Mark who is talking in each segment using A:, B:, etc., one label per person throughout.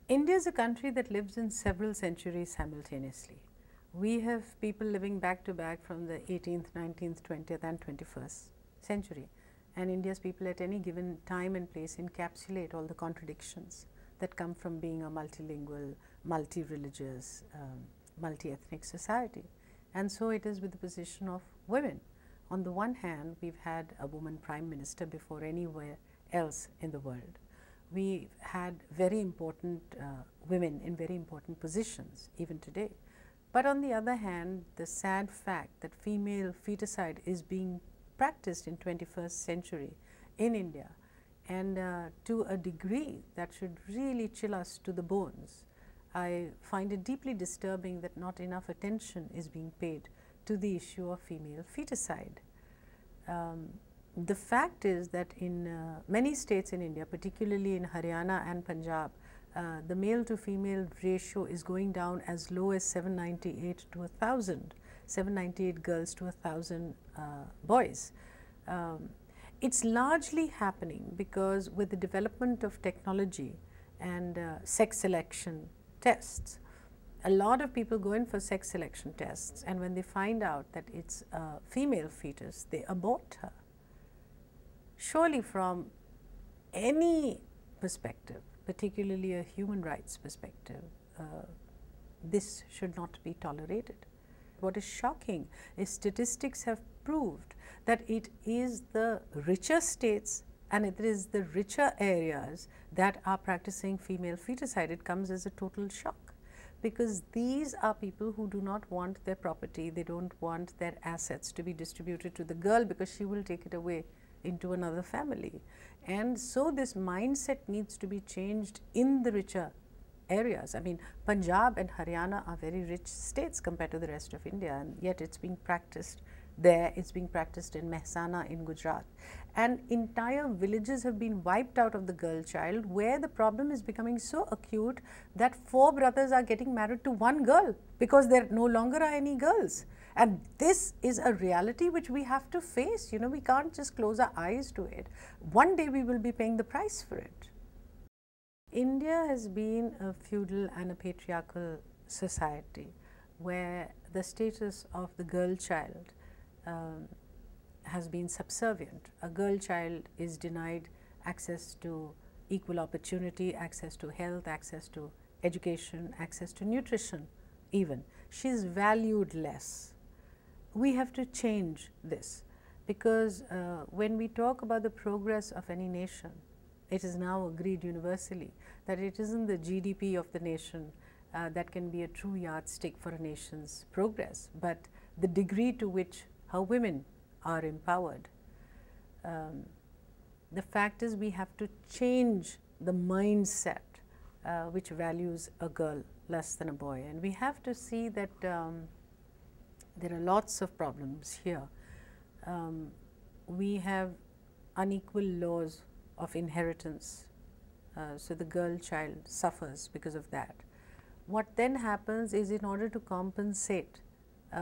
A: India is a country that lives in several centuries simultaneously. We have people living back to back from the 18th, 19th, 20th and 21st century, and India's people at any given time and place encapsulate all the contradictions that come from being a multilingual, multi-religious, multi-ethnic society. And so it is with the position of women. On the one hand, we've had a woman prime minister before anywhere else in the world. We've had very important women in very important positions even today. But on the other hand, the sad fact that female foeticide is being practiced in 21st century in India, and to a degree that should really chill us to the bones. I find it deeply disturbing that not enough attention is being paid to the issue of female foeticide. The fact is that in many states in India, particularly in Haryana and Punjab, the male to female ratio is going down as low as 798 to 1,000, 798 girls to 1,000 boys. It's largely happening because with the development of technology and sex selection tests, a lot of people go in for sex selection tests, and when they find out that it's a female fetus, they abort her. Surely from any perspective, particularly a human rights perspective, this should not be tolerated. What is shocking is statistics have proved that it is the richer states and it is the richer areas that are practicing female foeticide. It comes as a total shock, because these are people who do not want their property, they don't want their assets to be distributed to the girl because she will take it away into another family. And so this mindset needs to be changed in the richer areas. I mean, Punjab and Haryana are very rich states compared to the rest of India, and yet it's being practiced there, it's being practiced in Mehsana in Gujarat. And entire villages have been wiped out of the girl child, where the problem is becoming so acute that 4 brothers are getting married to 1 girl because there no longer are any girls. And this is a reality which we have to face. You know, we can't just close our eyes to it. One day we will be paying the price for it. India has been a feudal and a patriarchal society where the status of the girl child has been subservient. A girl child is denied access to equal opportunity, access to health, access to education, access to nutrition even. She is valued less. We have to change this, because when we talk about the progress of any nation, it is now agreed universally that it isn't the GDP of the nation that can be a true yardstick for a nation's progress, but the degree to which how women are empowered. The fact is, we have to change the mindset which values a girl less than a boy, and we have to see that there are lots of problems here. We have unequal laws of inheritance, so the girl child suffers because of that. What then happens is, in order to compensate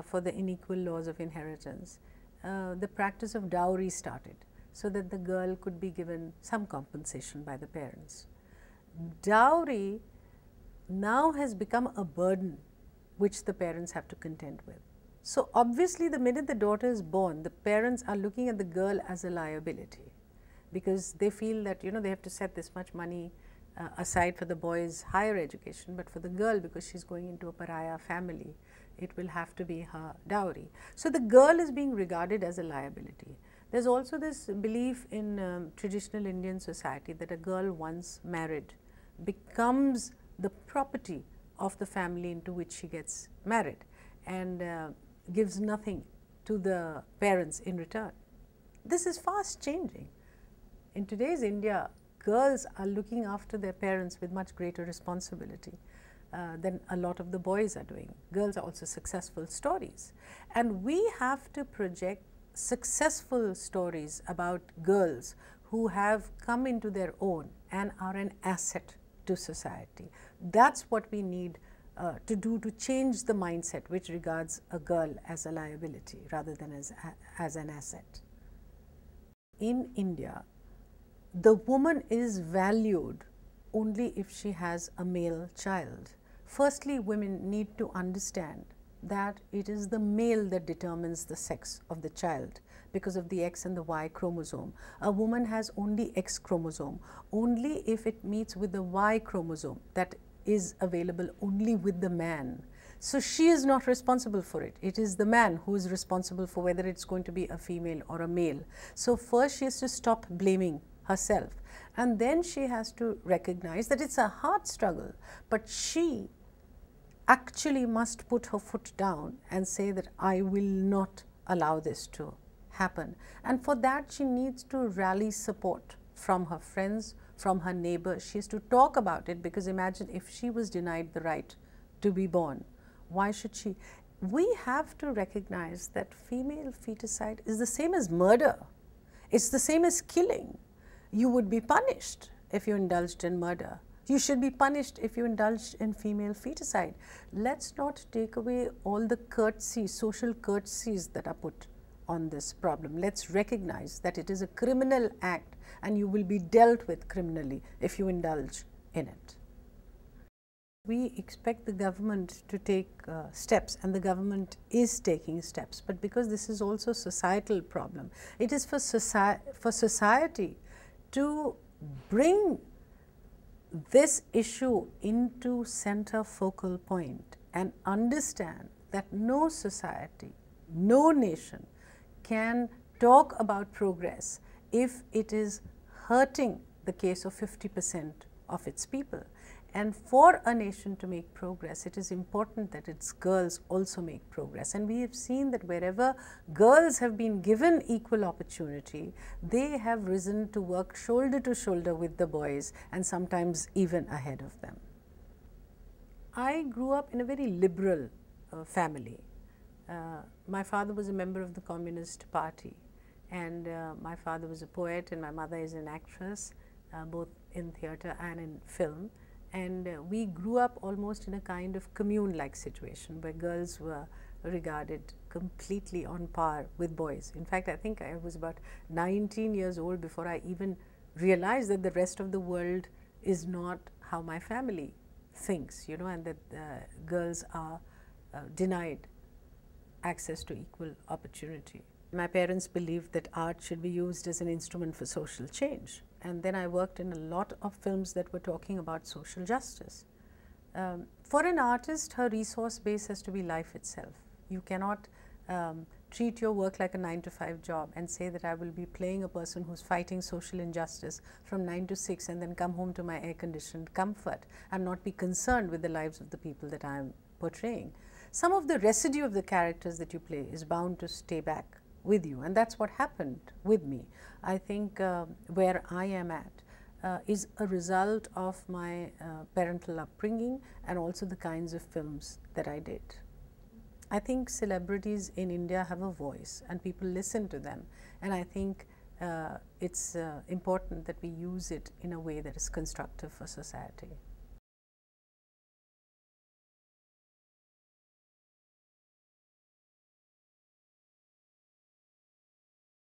A: for the unequal laws of inheritance, the practice of dowry started, so that the girl could be given some compensation by the parents. Dowry now has become a burden which the parents have to contend with. So obviously, the minute the daughter is born, the parents are looking at the girl as a liability, because they feel that, you know, they have to set this much money aside for the boy's higher education, but for the girl, because she's going into a pariah family, it will have to be her dowry. So the girl is being regarded as a liability. There's also this belief in traditional Indian society that a girl once married becomes the property of the family into which she gets married, and gives nothing to the parents in return. This is fast changing. In today's India, girls are looking after their parents with much greater responsibility than a lot of the boys are doing. Girls are also successful stories, and we have to project successful stories about girls who have come into their own and are an asset to society. That's what we need to do to change the mindset which regards a girl as a liability rather than as an asset. In India, the woman is valued only if she has a male child. Firstly, women need to understand that it is the male that determines the sex of the child because of the X and the Y chromosome. A woman has only X chromosome. Only if it meets with the Y chromosome, that is available only with the man. So she is not responsible for it. It is the man who is responsible for whether it's going to be a female or a male. So first she has to stop blaming herself, and then she has to recognize that it's a hard struggle, but she actually must put her foot down and say that I will not allow this to happen. And for that she needs to rally support from her friends, from her neighbors. She has to talk about it, because imagine if she was denied the right to be born. Why should she? We have to recognize that female feticide is the same as murder. It's the same as killing. You would be punished if you indulged in murder. You should be punished if you indulged in female feticide. Let's not take away all the courtesies, social courtesies that are put on this problem. Let's recognize that it is a criminal act and you will be dealt with criminally if you indulge in it. We expect the government to take steps, and the government is taking steps, but because this is also a societal problem, it is for society to bring this issue into center focal point and understand that no society, no nation can talk about progress if it is hurting the case of 50% of its people. And for a nation to make progress, it is important that its girls also make progress. And we have seen that wherever girls have been given equal opportunity, they have risen to work shoulder to shoulder with the boys, and sometimes even ahead of them. I grew up in a very liberal family. My father was a member of the Communist Party, and my father was a poet and my mother is an actress, both in theatre and in film. And we grew up almost in a kind of commune-like situation where girls were regarded completely on par with boys. In fact, I think I was about 19 years old before I even realized that the rest of the world is not how my family thinks, you know, and that girls are denied access to equal opportunity. My parents believed that art should be used as an instrument for social change. And then I worked in a lot of films that were talking about social justice. For an artist, her resource base has to be life itself. You cannot treat your work like a 9-to-5 job and say that I will be playing a person who's fighting social injustice from 9 to 6 and then come home to my air-conditioned comfort and not be concerned with the lives of the people that I am portraying. Some of the residue of the characters that you play is bound to stay back with you, and that's what happened with me. I think where I am at is a result of my parental upbringing and also the kinds of films that I did. I think celebrities in India have a voice and people listen to them, and I think it's important that we use it in a way that is constructive for society.